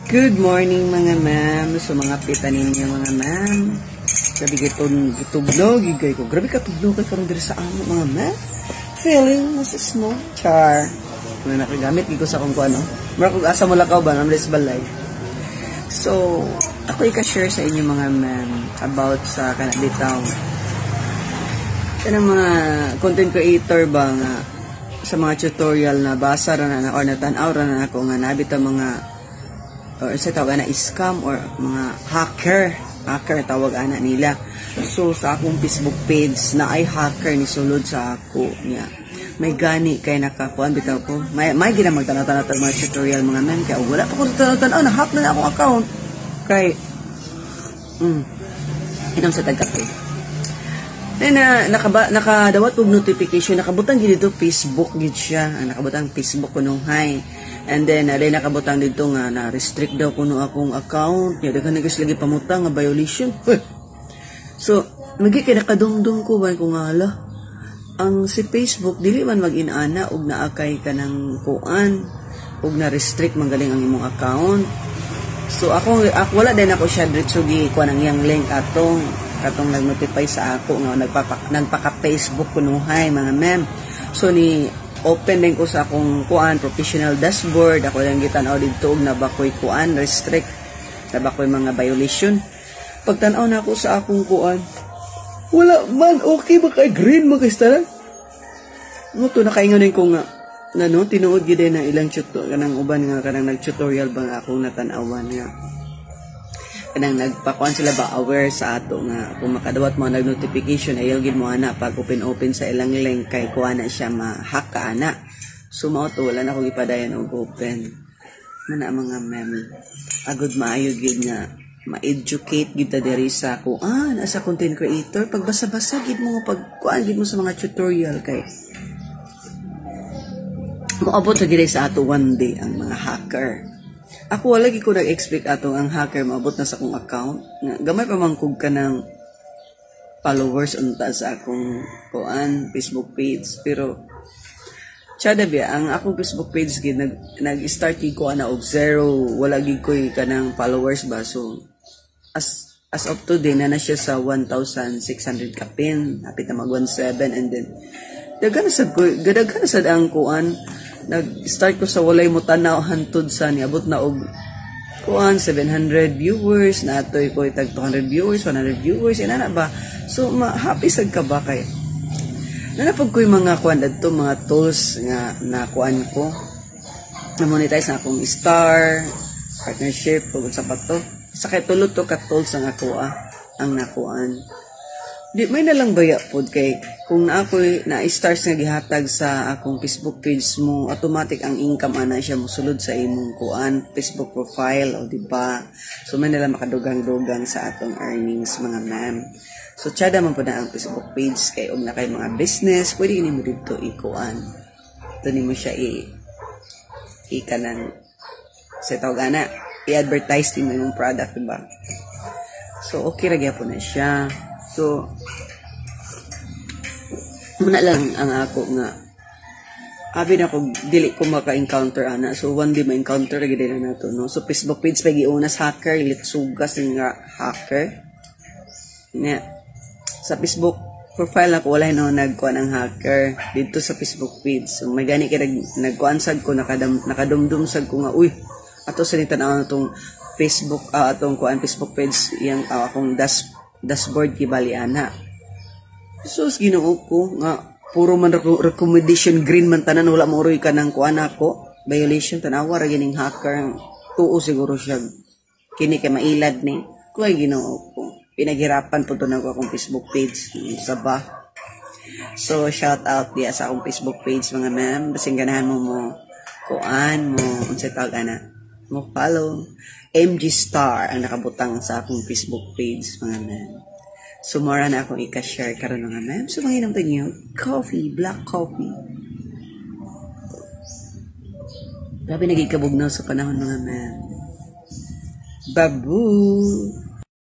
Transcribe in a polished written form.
Good morning mga ma'am. So mga pita ninyo mga ma'am. Grabe gitugnog, gigay ko. Grabe katugnog kay karon diri sa amo mga ma'am. Feeling mas snow char. Ano nakagamit giko sa kung ano. Mura kog asa mo lakaw ba ng balay. So ako i-share sa inyo mga ma'am about sa kanabitaw. Kanang mga content creator ba nga sa mga tutorial na basa ra na or natanaw ra na ako nga nabitaw mga or sa tawag na scam or mga hacker tawag ana nila. So sa akong Facebook page na ay hacker ni sulod sa ako niya. May gani kay nakakuan bitaw ko. May gina magtanaw-tanaw mga tutorial mga men kay wala pa ko tanaw na hack na akong account kay inam sa tagap nakadawat og notification nakabutang gid dito Facebook gid siya nakabutang Facebook kuno hi. And then, alay nakabutang dito nga na-restrict daw kuno akong account. Nga, daghan nagas lagi pamutang nga violation. So, kaya nakadungdung ko ba kung ala. Ang si Facebook, dili man mag-inana og naakay ka ng kuan. Og na-restrict magaling ang imong account. So, ako wala din ako siya diretsugi kuan ang iyang link katong nag-notify sa ako nga nagpaka-Facebook kunuhay mga ma'am. So, open din ko sa akong kuan professional dashboard ako lang gitanaw dito og nabakoy kuan restrict nabakoy mga violation pagtanaw na ako sa akong kuan wala man okay ba kay green mo kay stara mo to nakaingon ko nga no tinuod gid na ilang tutorial kanang uban nga kanang nag-tutorial bang akong natanawan nga kanang nagpakuan sila ba aware sa ato nga kung makadawat mo nag-notification ayaw gid mo ana pag open sa ilang link kay kuha na siya ma-hack ka ana. So mao to wala na ko gipadayon og open. Mana mga ma'am agud maayo gid nga ma-educate gid ta diri sa kuan as a content creator pag basa-basa gid mo pag kuan gid mo sa mga tutorial kay moabot gid sa ato one day ang mga hacker. Ako wala ko nag-expect atong ang hacker maabot na sa akong account. Gamay pa man kog ka ng followers unta sa akong kuan Facebook page pero tsada biya ang akong Facebook page gid nag-start ko ana og zero wala gid ko kanang followers ba so as of today na siya sa 1,600 kapin hapit na mag 17 and then daghan sad ang kuan nag-start ko sa walay mo tanaw hantod sa niabot na og kuan 700 viewers na atoy ko tag 200 viewers 100 viewers ina na ba so happy sad ka ba kay nanapag ko yung mga kuan adto mga tools nga na kuan ko na monetize na akong star partnership ug sa pato sa kay tulot to ka tools ang ako ang nakuan di may nalang baya pod kay kung ako'y na-stars nga gihatag sa akong Facebook page mo automatic ang income ana siya mosulod sa imong kuan Facebook profile o di ba so may nalang makadugang-dugang sa atong earnings mga ma'am so tsada man po na ang Facebook page kay og na kay mga business pwede nimo dito ikuan ito nimo siya kanang sa tawag ana i-advertise nimo yung product di ba so okay ra gyapon na siya. So, muna lang ang ako nga abi na ko dili ko maka-encounter ana so one day ma-encounter gid na nato no so Facebook page pagi unas hacker litsugas nga hacker nya sa Facebook profile ako wala no nagkuan ang hacker dito sa Facebook page so may gani kay nagkuansad ko nakadumdum sad ko nga uy ato sa tan-aw natong Facebook atong kuan Facebook page yang akong dashboard kibali ana so Ginoo ko nga puro man recommendation green man tanan wala mo uroy ka nang kuan ako violation tanawa ra gining hacker tuo siguro siya kini kay mailad ni kuy Ginoo ko pinaghirapan pud to nako akong Facebook page sa ba so shout out diya sa akong Facebook page mga ma'am basing ganahan mo kuan mo unsa tawag ana mo follow MG Star ang nakabutang sa akong Facebook page mga ma'am. So mora na akong i-share karon mga ma'am. So manginom tayo niyo coffee, black coffee. Grabe nagikabugnaw sa panahon mga ma'am. Babu.